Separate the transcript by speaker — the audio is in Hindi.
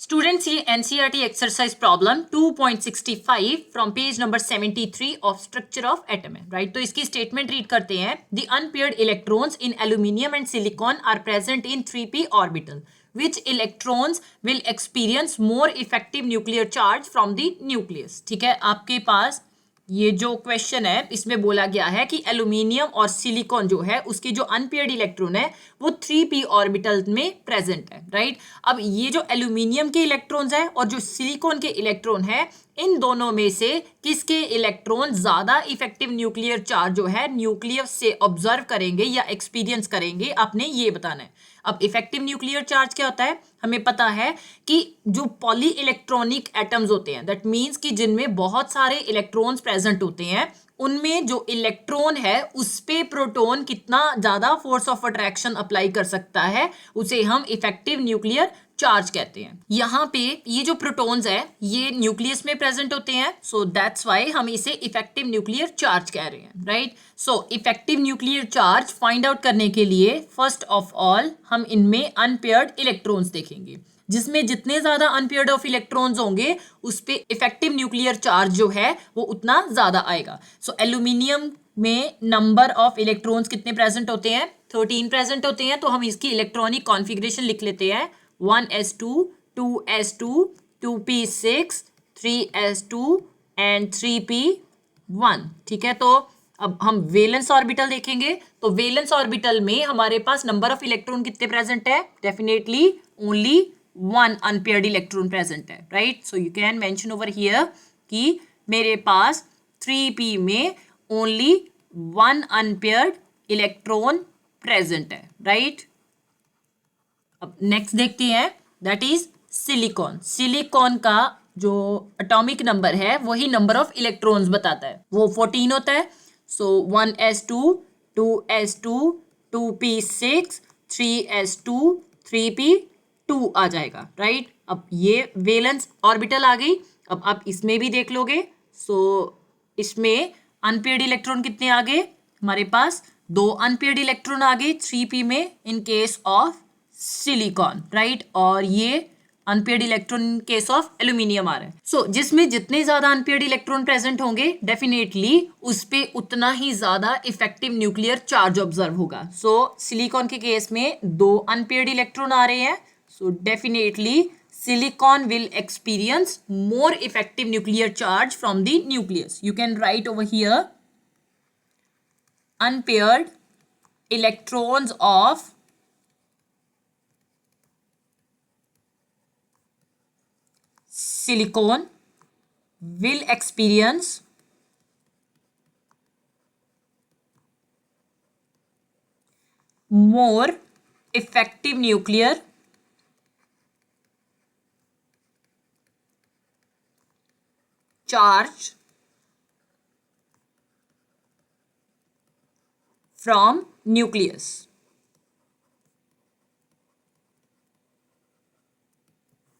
Speaker 1: Students, ये NCERT exercise problem 2.65 from page number 73 of structure of atom है, right? तो इसकी statement read करते हैं. The unpaired electrons in aluminium and silicon are present in 3p orbital. Which electrons will experience more effective nuclear charge from the nucleus? ठीक है, आपके पास ये जो क्वेश्चन है इसमें बोला गया है कि एल्यूमिनियम और सिलिकॉन जो है उसकी जो अनपेयर्ड इलेक्ट्रॉन है वो 3p ऑर्बिटल में प्रेजेंट है, राइट? अब ये जो एल्यूमिनियम के इलेक्ट्रॉन्स है और जो सिलिकॉन के इलेक्ट्रॉन है, इन दोनों में से किसके इलेक्ट्रॉन ज्यादा इफेक्टिव न्यूक्लियर चार्ज जो है न्यूक्लियस से ऑब्जर्व करेंगे या एक्सपीरियंस करेंगे, आपने ये बताना है. अब इफेक्टिव न्यूक्लियर चार्ज क्या होता है? हमें पता है कि जो पॉली इलेक्ट्रॉनिक एटम्स होते हैं, दैट मीन्स कि जिनमें बहुत सारे इलेक्ट्रॉन्स प्रेजेंट होते हैं, उनमें जो इलेक्ट्रॉन है उस पे प्रोटॉन कितना ज्यादा फोर्स ऑफ अट्रैक्शन अप्लाई कर सकता है, उसे हम इफेक्टिव न्यूक्लियर चार्ज कहते हैं. यहाँ पे ये जो प्रोटॉन्स है ये न्यूक्लियस में प्रेजेंट होते हैं, सो दैट्स वाई हम इसे इफेक्टिव न्यूक्लियर चार्ज कह रहे हैं, right? So effective nuclear charge find out करने के लिए फर्स्ट ऑफ ऑल हम इनमें अनपेयर्ड इलेक्ट्रॉन्स देखेंगे. जिसमें जितने ज्यादा अनपेयर्ड ऑफ इलेक्ट्रॉन्स होंगे उस पे इफेक्टिव न्यूक्लियर चार्ज जो है वो उतना ज्यादा आएगा. सो एल्यूमिनियम में नंबर ऑफ इलेक्ट्रॉन्स कितने प्रेजेंट होते हैं? 13 प्रेजेंट होते हैं. तो हम इसकी इलेक्ट्रॉनिक कॉन्फ़िगरेशन लिख लेते हैं. 1s2, 2s2, 2p6, 3s2 and 3p1. ठीक है, तो अब हम वेलेंस ऑर्बिटल देखेंगे. तो वेलेंस ऑर्बिटल में हमारे पास नंबर ऑफ इलेक्ट्रॉन कितने प्रेजेंट है? Definitely only one unpaired electron present है, right? So you can mention over here कि मेरे पास 3p में only one unpaired electron present है, राइट? अब नेक्स्ट देखते हैं, दैट इज सिलिकॉन. सिलिकॉन का जो एटॉमिक नंबर है वही नंबर ऑफ इलेक्ट्रॉन्स बताता है, वो 14 होता है. सो 1s2, 2s2, 2p6, 3s2, 3p2 आ जाएगा, राइट? अब ये वेलेंस ऑर्बिटल आ गई. अब आप इसमें भी देख लोगे. सो इसमें अनपेयर्ड इलेक्ट्रॉन कितने आ गए? हमारे पास 2 अनपेयर्ड इलेक्ट्रॉन आ गए 3p में in case of silicon, right? और ये unpaired electron in case of aluminium आ रहा है. सो जिसमें जितने ज्यादा अनपेयर्ड इलेक्ट्रॉन प्रेजेंट होंगे डेफिनेटली उस पे उतना ही ज्यादा इफेक्टिव न्यूक्लियर चार्ज ऑब्जर्व होगा. सो सिलिकॉन के केस में 2 अनपेयर्ड इलेक्ट्रॉन आ रहे हैं. So definitely silicon will experience more effective nuclear charge from the nucleus. You can write over here unpaired electrons of silicon will experience more effective nuclear charge from nucleus.